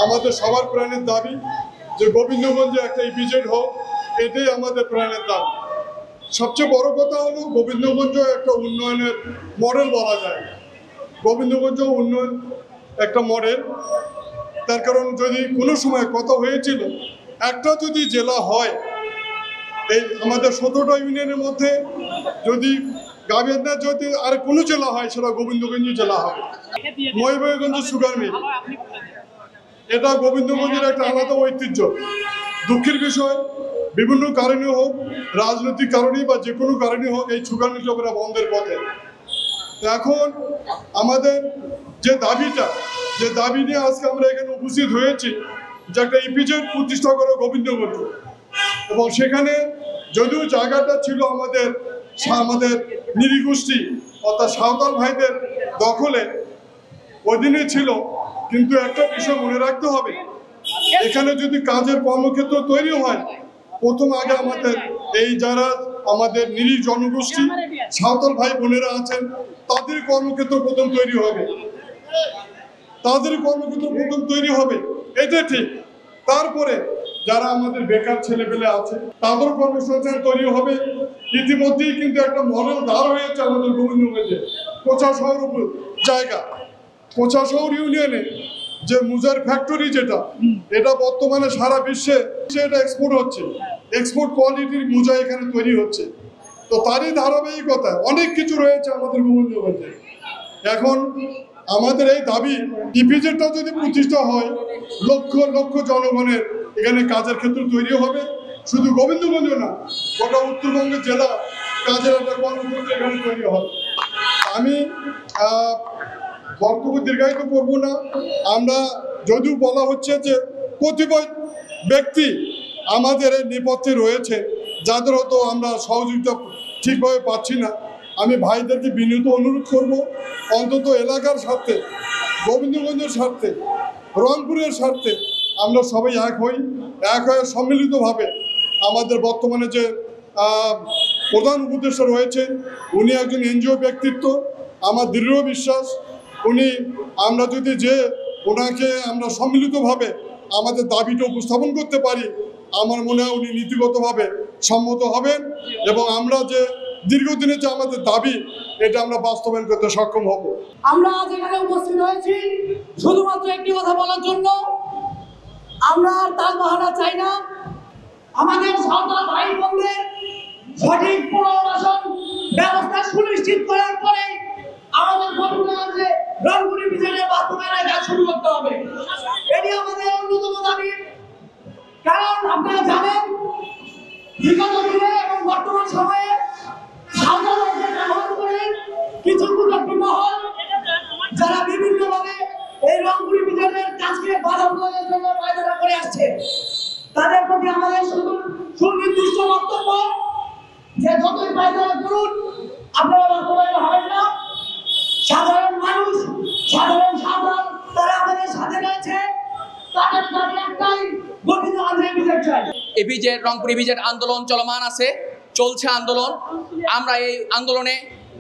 আমাদের সবার প্রাণের দাবি যে গোবিন্দগঞ্জে একটা ইপিজেড হোক, এটাই আমাদের প্রাণের দাবি। সবচেয়ে বড় কথা হলো গোবিন্দগঞ্জ একটা উন্নয়নের মডেল বলা যায়। গোবিন্দগঞ্জ উন্নয়ন একটা মডেল, তার কারণ যদি কোনো সময় কথা হয়েছিল একটা যদি জেলা হয়, এই আমাদের 17টা ইউনিয়নের মধ্যে যদি গাভিয়ার যদি আর কোনো জেলা হয় সেটা গোবিন্দগঞ্জ জেলা হবে। মহিবাগঞ্জ সুগার মিল, এটা গোবিন্দগঞ্জের একটা আলাদা ঐতিহ্য। দুঃখের বিষয় বিভিন্ন কারণে হোক, রাজনৈতিক কারণেই বা যে কোনো কারণে হোক, এই সুগার মিলটা বন্ধের পথে। এখন আমাদের যে দাবি নিয়ে আজকে আমরা এখানে উপস্থিত হয়েছি, যে একটা ইপিজেড প্রতিষ্ঠা করে গোবিন্দগঞ্জ, এবং সেখানে যদিও জায়গাটা ছিল আমাদের নৃগোষ্ঠী অর্থাৎ সাঁওতাল ভাইদের দখলে অধীনে ছিল, কিন্তু একটা বিষয় মনে রাখতে হবে, এখানে যদি কাজের কর্মক্ষেত্র তৈরি হয়, প্রথম আগে আমাদের এই যারা আমাদের নিরীহ জনগোষ্ঠী সাঁওতাল ভাই বোনেরা আছেন তাদের কর্মক্ষেত্র প্রথম তৈরি হবে, এটা ঠিক। তারপরে যারা আমাদের বেকার ছেলেপেলে আছে তাদের কর্মসংস্থান তৈরি হবে। ইতিমধ্যেই কিন্তু একটা মডেল দাঁড় হয়েছে আমাদের গোবিন্দগঞ্জে, কোচাশহর জায়গা, কোচাশহর ইউনিয়নে যে মুজার ফ্যাক্টরি, এটা বর্তমানে সারা বিশ্বে এটা এক্সপোর্ট হচ্ছে, এক্সপোর্ট কোয়ালিটির মোজা এখানে তৈরি হচ্ছে। তো তারই ধারাবাহিকতা অনেক কিছু রয়েছে আমাদের গোবিন্দগঞ্জে। এখন আমাদের এই দাবি, ইপিজেডটা যদি প্রতিষ্ঠা হয়, লক্ষ লক্ষ জনগণের এখানে কাজের ক্ষেত্র তৈরি হবে। শুধু গোবিন্দগঞ্জ না, গোটা উত্তরবঙ্গের জেলা কাজের একটা কর্মক্ষেত্র এখানে তৈরি হবে। আমি বক্তব্য দীর্ঘায়িত করবো না। আমরা যদিও বলা হচ্ছে যে কতিপয় ব্যক্তি আমাদের এই নেপথ্যে রয়েছে, যাদের হয়তো আমরা সহযোগিতা ঠিকভাবে পাচ্ছি না, আমি ভাইদেরকে বিনীত অনুরোধ করব, অন্তত এলাকার স্বার্থে, গোবিন্দগঞ্জের স্বার্থে, রংপুরের স্বার্থে আমরা সবাই এক হয়ে সম্মিলিতভাবে আমাদের বর্তমানে যে প্রধান উপদেষ্টা রয়েছে, উনি একজন এনজিও ব্যক্তিত্ব। আমার দৃঢ় বিশ্বাস আমরা যদি ওনাকে আমরা সম্মিলিতভাবে আমাদের দাবিটা উপস্থাপন করতে পারি, আমার মনে হয় উনি নীতিগতভাবে সম্মত হবেন, এবং আমরা যে দীর্ঘদিনের যে আমাদের দাবি, এটা আমরা বাস্তবায়ন করতে সক্ষম হব। আমরা আজ এখানে উপস্থিত হয়েছি শুধুমাত্র একটি কথা বলার জন্য। আমরা আর তাল বাহানা চাই না। আমাদের সাঁওতাল ভাই বোনদের সঠিক পুনর্বাসন ব্যবস্থা সুনিশ্চিত করার পরে আমাদের গোবিন্দগঞ্জে রংপুর ইপিজেডের বাস্তবায়নের কাজ শুরু করতে হবে। এটি আমাদের অন্যতম দাবি। কারণ আপনারা জানেন, বিগত দিনে এবং বর্তমান সময়ে সাঁওতালকে ব্যবহার করে কিছু কুচক্রী মহল, যারা বিভিন্নভাবে এই রংপুর ইপিজেডের কাজকে বাধা প্রদানের জন্য পায়তারা করে আসছে, তাদের প্রতি আমাদের সুনির্দিষ্ট বক্তব্য যে যতই পায়তারা করুন, আপনারা বাস্তবায়ন হবেন না। সাধারণ মানুষ, সাধারণ সাঁওতাল, তারা আমাদের সাথে রয়েছে। তাদের দাবি একটাই, গোবিন্দগঞ্জে ইপিজেড চাই। ইপিজেড, রংপুর ইপিজেড আন্দোলন চলমান আছে, চলছে আন্দোলন। আমরা এই আন্দোলনে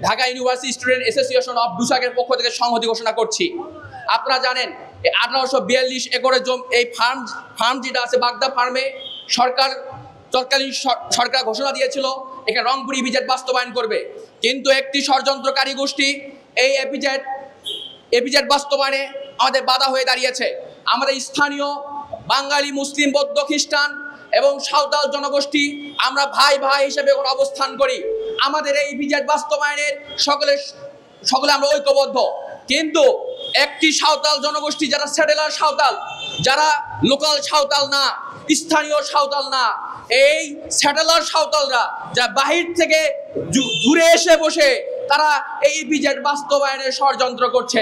Dhaka university student association of ডুসাকের পক্ষ থেকে সংহতি ঘোষণা করছি। আপনারা জানেন 1842 একরের এই ফার্ম যেটা আছে, বাগদা ফার্মে তৎকালীন সরকার ঘোষণা দিয়েছিল এখানে রংপুর ইপিজেড বাস্তবায়ন করবে, কিন্তু একটি ষড়যন্ত্রকারী গোষ্ঠী এই এপিজেড বাস্তবায়নে আমাদের বাধা হয়ে দাঁড়িয়েছে। আমাদের স্থানীয় বাঙালি, মুসলিম, বৌদ্ধ, খ্রিস্টান এবং সাঁওতাল জনগোষ্ঠী আমরা ভাই হিসেবে অবস্থান করি। আমাদের এই ইপিজেড বাস্তবায়নের সকলে আমরা ঐক্যবদ্ধ, কিন্তু একটি সাঁওতাল জনগোষ্ঠী, যারা স্যাটেলার সাঁওতাল, যারা লোকাল সাঁওতাল না, স্থানীয় সাঁওতাল না, এই স্যাটেলার সাঁওতালরা যা বাহির থেকে দূরে এসে বসে তারা এই ইপিজেড বাস্তবায়নের ষড়যন্ত্র করছে।